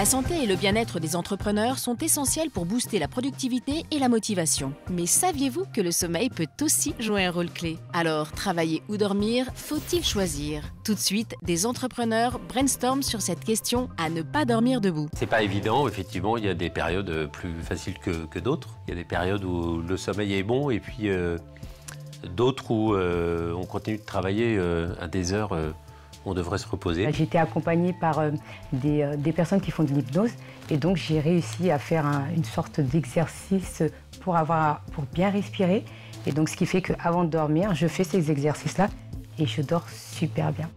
La santé et le bien-être des entrepreneurs sont essentiels pour booster la productivité et la motivation. Mais saviez-vous que le sommeil peut aussi jouer un rôle clé? Alors, travailler ou dormir, faut-il choisir? Tout de suite, des entrepreneurs brainstorment sur cette question à ne pas dormir debout. C'est pas évident, effectivement, il y a des périodes plus faciles que d'autres. Il y a des périodes où le sommeil est bon et puis d'autres où on continue de travailler à des heures on devrait se reposer. J'ai été accompagnée par des personnes qui font de l'hypnose et donc j'ai réussi à faire une sorte d'exercice pour bien respirer. Et donc ce qui fait qu'avant de dormir, je fais ces exercices-là et je dors super bien.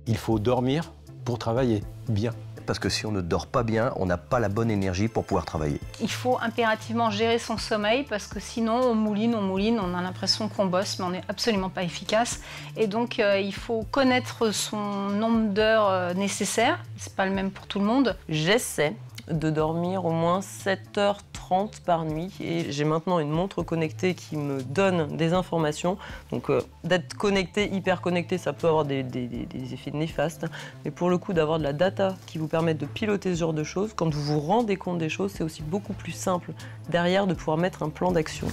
Il faut dormir pour travailler bien. Parce que si on ne dort pas bien, on n'a pas la bonne énergie pour pouvoir travailler. Il faut impérativement gérer son sommeil parce que sinon on mouline, on a l'impression qu'on bosse mais on n'est absolument pas efficace. Et donc il faut connaître son nombre d'heures nécessaires, c'est pas le même pour tout le monde. J'essaie de dormir au moins 7h30 par nuit et j'ai maintenant une montre connectée qui me donne des informations. Donc d'être connecté, hyper connecté, ça peut avoir des effets néfastes. Mais pour le coup, d'avoir de la data qui vous permet de piloter ce genre de choses, quand vous vous rendez compte des choses, c'est aussi beaucoup plus simple derrière de pouvoir mettre un plan d'action.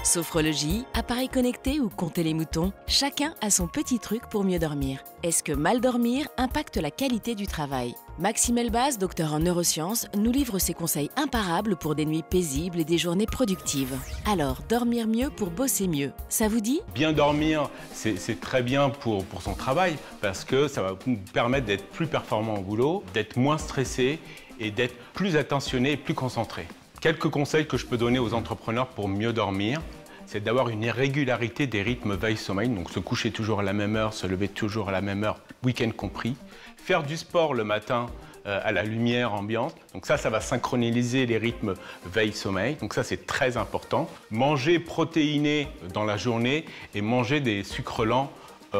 Sophrologie, appareil connecté ou compter les moutons, chacun a son petit truc pour mieux dormir. Est-ce que mal dormir impacte la qualité du travail? Maxime Elbaz, docteur en neurosciences, nous livre ses conseils imparables pour des nuits paisibles et des journées productives. Alors, dormir mieux pour bosser mieux, ça vous dit? Bien dormir, c'est très bien pour son travail parce que ça va nous permettre d'être plus performant au boulot, d'être moins stressé et d'être plus attentionné et plus concentré. Quelques conseils que je peux donner aux entrepreneurs pour mieux dormir, c'est d'avoir une régularité des rythmes veille-sommeil, donc se coucher toujours à la même heure, se lever toujours à la même heure, week-end compris. Faire du sport le matin à la lumière ambiante, donc ça va synchroniser les rythmes veille-sommeil, donc ça c'est très important. Manger protéiné dans la journée et manger des sucres lents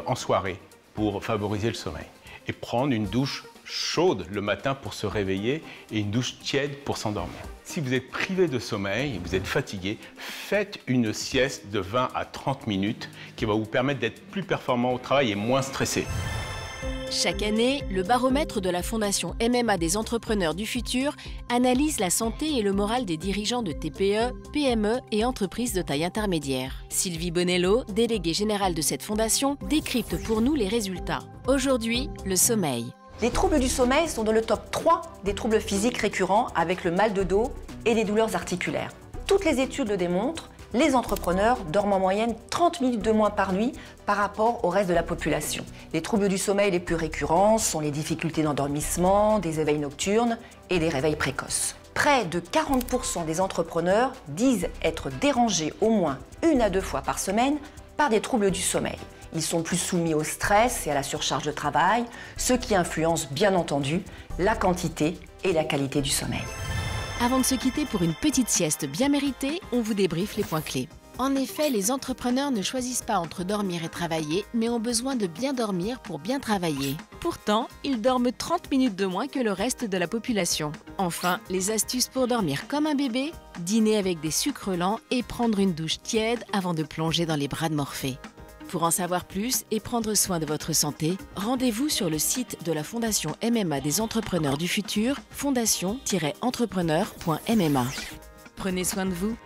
en soirée pour favoriser le sommeil. Et prendre une douche chaude le matin pour se réveiller et une douche tiède pour s'endormir. Si vous êtes privé de sommeil et vous êtes fatigué, faites une sieste de 20 à 30 minutes qui va vous permettre d'être plus performant au travail et moins stressé. Chaque année, le baromètre de la Fondation MMA des entrepreneurs du futur analyse la santé et le moral des dirigeants de TPE, PME et entreprises de taille intermédiaire. Sylvie Bonello, déléguée générale de cette fondation, décrypte pour nous les résultats. Aujourd'hui, le sommeil. Les troubles du sommeil sont dans le top 3 des troubles physiques récurrents avec le mal de dos et les douleurs articulaires. Toutes les études le démontrent, les entrepreneurs dorment en moyenne 30 minutes de moins par nuit par rapport au reste de la population. Les troubles du sommeil les plus récurrents sont les difficultés d'endormissement, des éveils nocturnes et des réveils précoces. Près de 40% des entrepreneurs disent être dérangés au moins 1 à 2 fois par semaine par des troubles du sommeil. Ils sont plus soumis au stress et à la surcharge de travail, ce qui influence bien entendu la quantité et la qualité du sommeil. Avant de se quitter pour une petite sieste bien méritée, on vous débriefe les points clés. En effet, les entrepreneurs ne choisissent pas entre dormir et travailler, mais ont besoin de bien dormir pour bien travailler. Pourtant, ils dorment 30 minutes de moins que le reste de la population. Enfin, les astuces pour dormir comme un bébé, dîner avec des sucres lents et prendre une douche tiède avant de plonger dans les bras de Morphée. Pour en savoir plus et prendre soin de votre santé, rendez-vous sur le site de la Fondation MMA des entrepreneurs du futur, fondation-entrepreneur.mma. Prenez soin de vous.